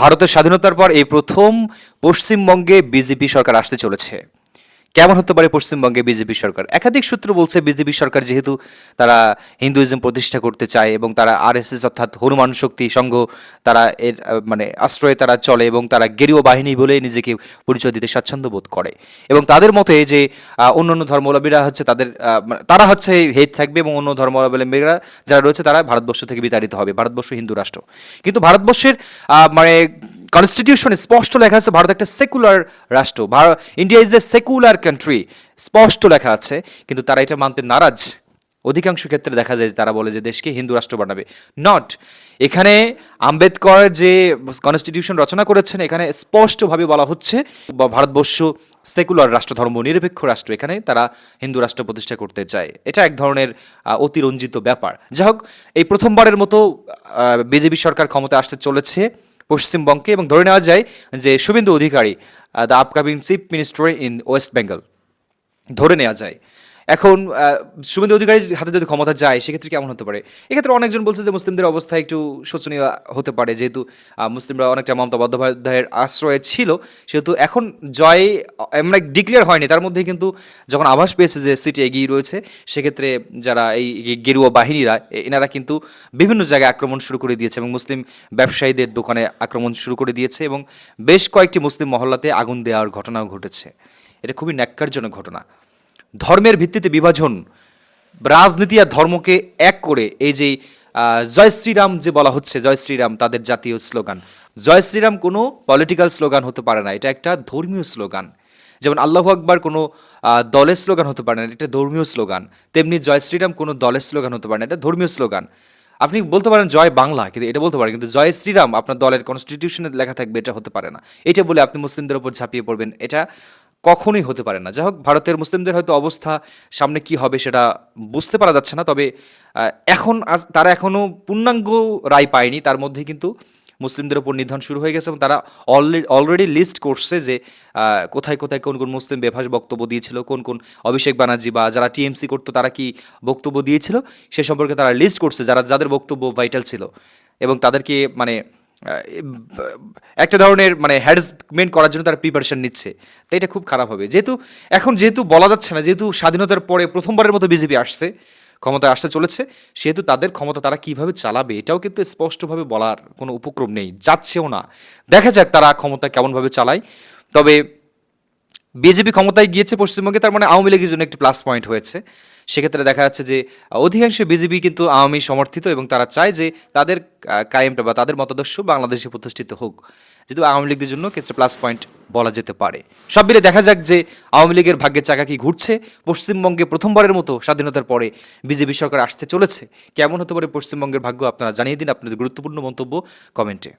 ভারতের স্বাধীনতার পর এই প্রথম পশ্চিমবঙ্গে বিজেপি সরকার আসতে চলেছে। কেমন হতে পারে পশ্চিমবঙ্গে বিজেপি সরকার? একাধিক সূত্র বলছে বিজেপি সরকার যেহেতু তারা হিন্দুইজম প্রতিষ্ঠা করতে চায় এবং তারা আরএসএস অর্থাৎ হনুমান শক্তি সংঘ তারা এর মানে আশ্রয়ে তারা চলে এবং তারা গেরুয়া বাহিনী বলে নিজেকে পরিচয় দিতে স্বাচ্ছন্দ্য বোধ করে এবং তাদের মতে যে অন্যান্য ধর্মাবলম্বীরা হচ্ছে তারা হচ্ছে হেড থাকবে এবং অন্য ধর্মাবলম্বীরা যারা রয়েছে তারা ভারতবর্ষ থেকে বিতাড়িত হবে, ভারতবর্ষ হিন্দু রাষ্ট্র। কিন্তু ভারতবর্ষের মানে কনস্টিটিউশনে স্পষ্ট লেখা আছে ভারত একটা সেকুলার রাষ্ট্র, India is a secular country, স্পষ্ট লেখা আছে, কিন্তু তারা এটা মানতে নারাজ। অধিকাংশ ক্ষেত্রে দেখা যায় তারা বলে যে দেশকে হিন্দু রাষ্ট্র বানাবে। নট, এখানে আম্বেদকর যে কনস্টিটিউশন রচনা করেছেন এখানে স্পষ্টভাবে বলা হচ্ছে ভারতবর্ষ সেকুলার রাষ্ট্র, ধর্ম নিরপেক্ষ রাষ্ট্র, এখানে তারা হিন্দু রাষ্ট্র প্রতিষ্ঠা করতে চায়। এটা এক ধরনের অতিরঞ্জিত ব্যাপার। যাই হোক, এই প্রথমবারের মতো বিজেপি সরকার ক্ষমতা আসতে চলেছে পশ্চিমবঙ্গে এবং ধরে নেওয়া যায় যে Suvendu Adhikari the upcoming chief minister in West Bengal, ধরে নেওয়া যায়। এখন শুভেন্দু অধিকারীর হাতে যদি ক্ষমতা যায় সেক্ষেত্রে কেমন হতে পারে? এক্ষেত্রে অনেকজন বলছে যে মুসলিমদের অবস্থা একটু শোচনীয় হতে পারে, যেহেতু মুসলিমরা অনেকটা মমতা বন্দ্যোপাধ্যায়ের আশ্রয়ে ছিল, সেহেতু এখন জয় মানে ডিক্লেয়ার হয়নি, তার মধ্যে কিন্তু যখন আভাস পেয়েছে যে সিটি এগিয়ে রয়েছে, সেক্ষেত্রে যারা এই গেরুয়া বাহিনীরা এনারা কিন্তু বিভিন্ন জায়গায় আক্রমণ শুরু করে দিয়েছে এবং মুসলিম ব্যবসায়ীদের দোকানে আক্রমণ শুরু করে দিয়েছে এবং বেশ কয়েকটি মুসলিম মহল্লাতে আগুন দেওয়ার ঘটনাও ঘটেছে। এটা খুবই ন্যাক্কারজনক ঘটনা। ধর্মের ভিত্তিতে বিভাজন, রাজনীতি আর ধর্মকে এক করে এই যে জয় শ্রীরাম যে বলা হচ্ছে, জয় শ্রীরাম তাদের জাতীয় স্লোগান। জয় শ্রীরাম কোনো পলিটিক্যাল স্লোগান হতে পারে না, এটা একটা ধর্মীয় স্লোগান। যেমন আল্লাহু আকবার কোনো দলের স্লোগান হতে পারে না, এটা ধর্মীয় স্লোগান। তেমনি জয় শ্রীরাম কোনো দলের স্লোগান হতে পারে না, এটা ধর্মীয় স্লোগান। আপনি বলতে পারেন জয় বাংলা, কিন্তু এটা বলতে পারেন, কিন্তু জয় শ্রীরাম আপনার দলের কনস্টিটিউশনে লেখা থাকবে, এটা হতে পারে না। এটা বলে আপনি মুসলিমদের উপর ঝাঁপিয়ে পড়বেন, এটা কখনোই হতে পারে না। যাই হোক, ভারতের মুসলিমদের হয়তো অবস্থা সামনে কি হবে সেটা বুঝতে পারা যাচ্ছে না, তবে তারা এখনও পূর্ণাঙ্গ রায় পায়নি, তার মধ্যে কিন্তু মুসলিমদের উপর নিধন শুরু হয়ে গেছে এবং তারা অলরেডি লিস্ট করছে যে কোথায় কোথায় কোন কোন মুসলিম বেফাস বক্তব্য দিয়েছিল, কোন কোন অভিষেক ব্যানার্জি বা যারা টিএমসি করতো তারা কি বক্তব্য দিয়েছিল সে সম্পর্কে তারা লিস্ট করছে, যাদের বক্তব্য ভাইটাল ছিল এবং তাদেরকে মানে একটা ধরনের মানে হ্যারাসমেন্ট করার জন্য তারা প্রিপারেশন নিচ্ছে। তো এটা খুব খারাপ হবে, যেহেতু বলা যাচ্ছে না, যেহেতু স্বাধীনতার পরে প্রথমবারের মতো বিজেপি আসছে, ক্ষমতায় আসতে চলেছে, সেহেতু তাদের ক্ষমতা তারা কিভাবে চালাবে এটাও কিন্তু স্পষ্টভাবে বলার কোনো উপক্রম নেই, যাচ্ছেও না। দেখা যাক তারা ক্ষমতা কেমনভাবে চালায়। তবে বিজেপি ক্ষমতায় গিয়েছে পশ্চিমবঙ্গে, তার মানে আওয়ামী লীগের জন্য একটি প্লাস পয়েন্ট হয়েছে। সেক্ষেত্রে দেখা যাচ্ছে যে অধিকাংশ বিজেপি কিন্তু আওয়ামী সমর্থিত এবং তারা চায় যে তাদের কায়েমটা বা তাদের মতাদর্শ বাংলাদেশে প্রতিষ্ঠিত হোক, যেহেতু আওয়ামী লীগদের জন্য কিছু প্লাস পয়েন্ট বলা যেতে পারে। সব মিলে দেখা যাক যে আওয়ামী লীগের ভাগ্যের চাকা কি ঘুরছে। পশ্চিমবঙ্গে প্রথমবারের মতো স্বাধীনতার পরে বিজেপি সরকার আসতে চলেছে। কেমন হতে পারে পশ্চিমবঙ্গের ভাগ্য, আপনারা জানিয়ে দিন আপনাদের গুরুত্বপূর্ণ মন্তব্য কমেন্টে।